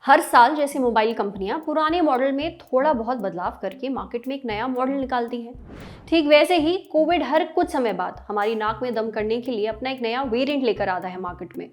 हर साल जैसे मोबाइल कंपनियां पुराने मॉडल में थोड़ा बहुत बदलाव करके मार्केट में एक नया मॉडल निकालती हैं, ठीक वैसे ही कोविड हर कुछ समय बाद हमारी नाक में दम करने के लिए अपना एक नया वेरिएंट लेकर आता है मार्केट में।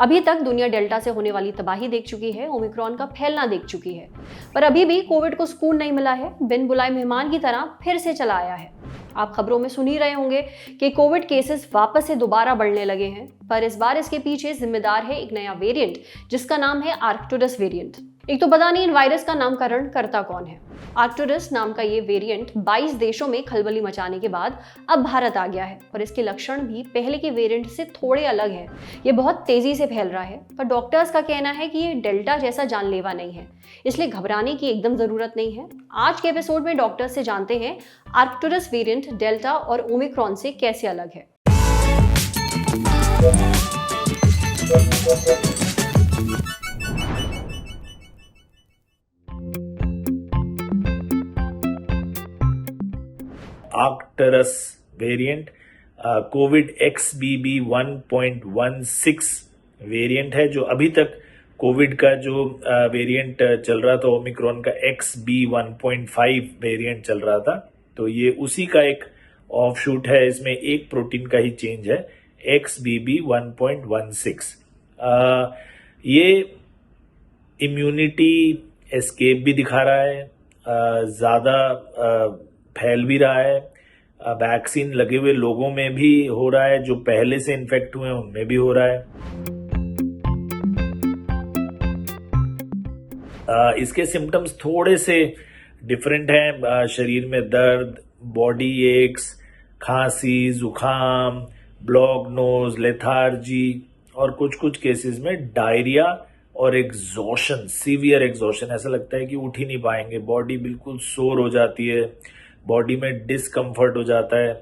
अभी तक दुनिया डेल्टा से होने वाली तबाही देख चुकी है, ओमिक्रॉन का फैलना देख चुकी है, पर अभी भी कोविड को सुकून नहीं मिला है। बिन बुलाए मेहमान की तरह फिर से चला आया है। आप खबरों में सुन ही रहे होंगे कि कोविड केसेस वापस से दोबारा बढ़ने लगे हैं, पर इस बार इसके पीछे जिम्मेदार है एक नया वेरिएंट जिसका नाम है आर्कटुरस वेरिएंट। एक तो पता नहीं इन वायरस का नामकरण करता कौन है। आर्कटुरस नाम का ये वेरिएंट 22 देशों में खलबली मचाने के बाद अब भारत आ गया है, पर इसके लक्षण भी पहले के वेरिएंट से थोड़े अलग हैं। ये बहुत तेजी से फैल रहा है, पर डॉक्टर्स का कहना है कि ये डेल्टा जैसा जानलेवा नहीं है, इसलिए घबराने की एकदम जरूरत नहीं है। आज के एपिसोड में डॉक्टर्स से जानते हैं आर्कटुरस वेरिएंट डेल्टा और ओमिक्रॉन से कैसे अलग है। Arcturus variant Covid XBB 1.16 variant है, जो अभी तक कोविड का जो वेरिएंट चल रहा था ओमिक्रॉन का XB 1.5 वेरिएंट चल रहा था, तो ये उसी का एक ऑफशूट है। इसमें एक प्रोटीन का ही चेंज है, XBB 1.16। ये इम्यूनिटी एस्केप भी दिखा रहा है, ज़्यादा फैल भी रहा है, वैक्सीन लगे हुए लोगों में भी हो रहा है, जो पहले से इन्फेक्ट हुए हैं उनमें भी हो रहा है। इसके सिम्टम्स थोड़े से डिफरेंट हैं। शरीर में दर्द, बॉडी एक्स, खांसी, जुखाम, ब्लॉक नोज, लेथार्जी और कुछ कुछ केसेस में डायरिया और एग्जॉशन, सीवियर एग्जॉशन। ऐसा लगता है कि उठ ही नहीं पाएंगे, बॉडी बिल्कुल सोर हो जाती है, बॉडी में डिस्कम्फर्ट हो जाता है।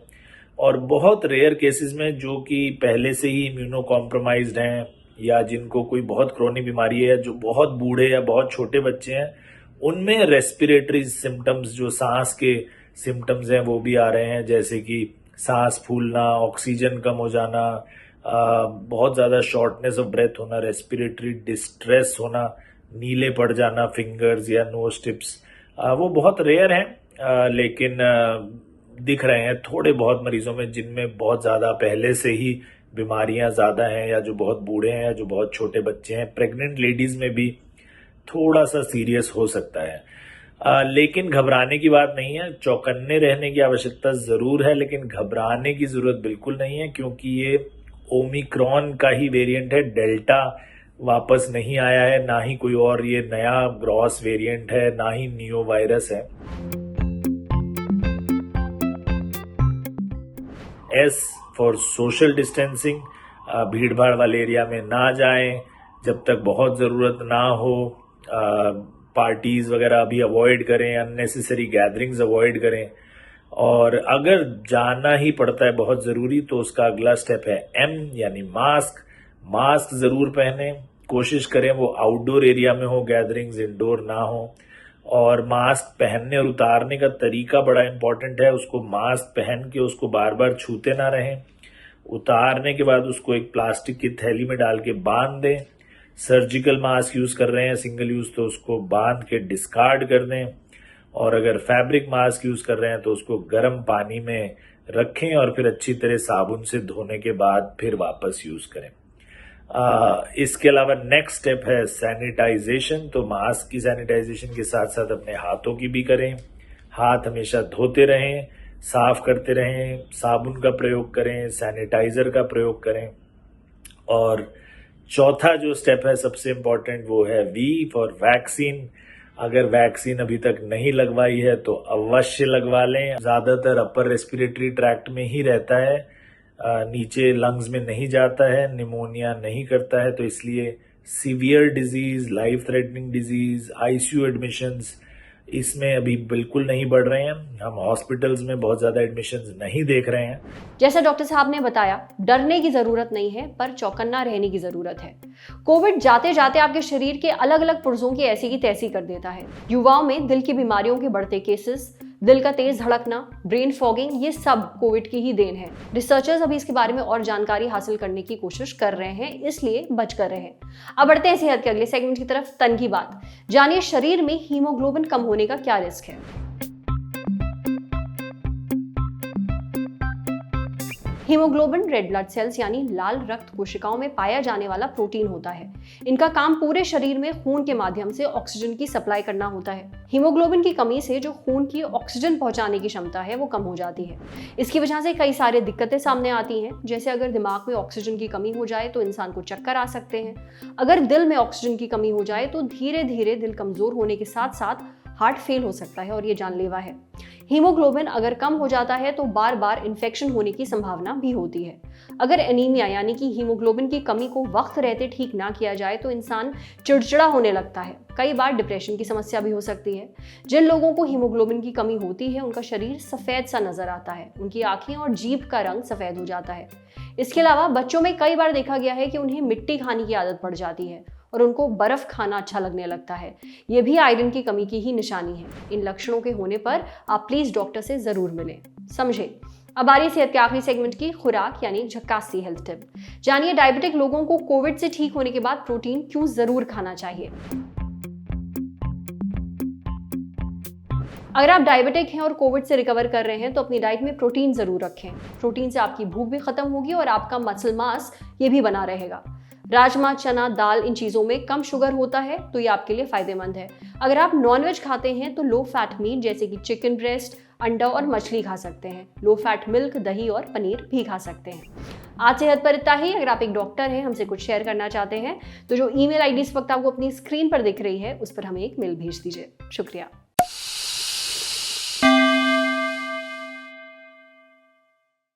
और बहुत रेयर केसेस में जो कि पहले से ही इम्यूनो कॉम्प्रोमाइज्ड हैं या जिनको कोई बहुत क्रोनिक बीमारी है, जो बहुत बूढ़े या बहुत छोटे बच्चे हैं, उनमें रेस्पिरेटरी सिम्टम्स, जो सांस के सिम्टम्स हैं, वो भी आ रहे हैं, जैसे कि सांस फूलना, ऑक्सीजन कम हो जाना, बहुत ज़्यादा शॉर्टनेस ऑफ ब्रेथ होना, रेस्पिरेटरी डिस्ट्रेस होना, नीले पड़ जाना फिंगर्स या नोज टिप्स। वो बहुत रेयर हैं, लेकिन दिख रहे हैं थोड़े बहुत मरीजों में, जिनमें बहुत ज़्यादा पहले से ही बीमारियां ज़्यादा हैं, या जो बहुत बूढ़े हैं, या जो बहुत छोटे बच्चे हैं। प्रेग्नेंट लेडीज़ में भी थोड़ा सा सीरियस हो सकता है, लेकिन घबराने की बात नहीं है। चौकन्ने रहने की आवश्यकता ज़रूर है, लेकिन घबराने की ज़रूरत बिल्कुल नहीं है, क्योंकि ये ओमिक्रॉन का ही वेरिएंट है। डेल्टा वापस नहीं आया है, ना ही कोई और ये नया ग्रॉस वेरिएंट है, ना ही नियो वायरस है। S फॉर सोशल डिस्टेंसिंग, भीड़ भाड़ वाले एरिया में ना जाएं जब तक बहुत ज़रूरत ना हो। पार्टीज वगैरह अभी अवॉइड करें, अननेसेसरी गैदरिंग्स अवॉइड करें, और अगर जाना ही पड़ता है बहुत ज़रूरी तो उसका अगला स्टेप है M यानी मास्क। मास्क ज़रूर पहने, कोशिश करें वो आउटडोर एरिया में हो, गैदरिंग्स इंडोर ना हो। और मास्क पहनने और उतारने का तरीका बड़ा इंपॉर्टेंट है। उसको मास्क पहन के उसको बार बार छूते ना रहें, उतारने के बाद उसको एक प्लास्टिक की थैली में डाल के बांध दें। सर्जिकल मास्क यूज़ कर रहे हैं सिंगल यूज़, तो उसको बांध के डिस्कार्ड कर दें। और अगर फैब्रिक मास्क यूज़ कर रहे हैं तो उसको गर्म पानी में रखें और फिर अच्छी तरह साबुन से धोने के बाद फिर वापस यूज़ करें। इसके अलावा नेक्स्ट स्टेप है सैनिटाइजेशन। तो मास्क की सैनिटाइजेशन के साथ साथ अपने हाथों की भी करें। हाथ हमेशा धोते रहें, साफ करते रहें, साबुन का प्रयोग करें, सैनिटाइजर का प्रयोग करें। और चौथा जो स्टेप है सबसे इम्पोर्टेंट, वो है V फॉर वैक्सीन। अगर वैक्सीन अभी तक नहीं लगवाई है तो अवश्य लगवा लें। ज़्यादातर अपर रेस्पिरेटरी ट्रैक्ट में ही रहता है, नीचे लंग्स में नहीं जाता है, निमोनिया नहीं करता है, तो इसलिए severe disease, life threatening disease, ICU admissions इसमें अभी बिल्कुल नहीं बढ़ रहे हैं। हम हॉस्पिटल्स में बहुत ज़्यादा एडमिशंस नहीं देख रहे हैं। जैसा डॉक्टर साहब ने बताया, डरने की जरूरत नहीं है, पर चौकन्ना रहने की जरूरत है। कोविड जाते जाते आपके शरीर के अलग अलग पुर्जों की ऐसी की तैसी कर देता है। युवाओं में दिल की बीमारियों के बढ़ते केसेस, दिल का तेज धड़कना, ब्रेन फॉगिंग, ये सब कोविड की ही देन है। रिसर्चर्स अभी इसके बारे में और जानकारी हासिल करने की कोशिश कर रहे हैं, इसलिए बच कर रहे। अब बढ़ते हैं सेहत के अगले सेगमेंट की तरफ, तन की बात। जानिए शरीर में हीमोग्लोबिन कम होने का क्या रिस्क है। हीमोग्लोबिन रेड ब्लड सेल्स यानी लाल रक्त कोशिकाओं में पाया जाने वाला प्रोटीन होता है। इनका काम पूरे शरीर में खून के माध्यम से ऑक्सीजन की सप्लाई करना होता है। हीमोग्लोबिन की कमी से जो खून की ऑक्सीजन पहुंचाने की क्षमता है वो कम हो जाती है। इसकी वजह से कई सारी दिक्कतें सामने आती हैं, जैसे अगर दिमाग में ऑक्सीजन की कमी हो जाए तो इंसान को चक्कर आ सकते हैं। अगर दिल में ऑक्सीजन की कमी हो जाए तो धीरे धीरे दिल कमजोर होने के साथ साथ हार्ट फेल हो सकता है और ये जानलेवा है। हीमोग्लोबिन अगर कम हो जाता है तो बार बार इन्फेक्शन होने की संभावना भी होती है। अगर एनीमिया यानी कि हीमोग्लोबिन की कमी को वक्त रहते ठीक ना किया जाए तो इंसान चिड़चिड़ा होने लगता है। कई बार डिप्रेशन की समस्या भी हो सकती है। जिन लोगों को हीमोग्लोबिन की कमी होती है उनका शरीर सफेद सा नजर आता है, उनकी आंखें और जीभ का रंग सफेद हो जाता है। इसके अलावा बच्चों में कई बार देखा गया है कि उन्हें मिट्टी खाने की आदत पड़ जाती है और उनको बर्फ खाना अच्छा लगने लगता है। ये भी आयरन की कमी की ही निशानी है। इन लक्षणों के होने पर आप प्लीज डॉक्टर से जरूर मिलें। समझे। अब आ रही सेहत के आखिरी सेगमेंट की, खुराक यानी झक्कासी हेल्थ टिप। जानिए डायबिटिक लोगों को कोविड से ठीक होने के बाद प्रोटीन क्यों जरूर खाना चाहिए। अगर आप डायबिटिक हैं और कोविड से रिकवर कर रहे हैं तो अपनी डाइट में प्रोटीन जरूर रखें। प्रोटीन से आपकी भूख भी खत्म होगी और आपका मसल मास ये भी बना रहेगा। राजमा, चना, दाल, इन चीज़ों में कम शुगर होता है तो ये आपके लिए फायदेमंद है। अगर आप नॉनवेज खाते हैं तो लो फैट मीट जैसे कि चिकन ब्रेस्ट, अंडा और मछली खा सकते हैं। लो फैट मिल्क, दही और पनीर भी खा सकते हैं। आज सेहत पर इतना ही। अगर आप एक डॉक्टर हैं, हमसे कुछ शेयर करना चाहते हैं तो जो ईमेल आईडी इस वक्त आपको अपनी स्क्रीन पर दिख रही है उस पर हमें एक मेल भेज दीजिए। शुक्रिया।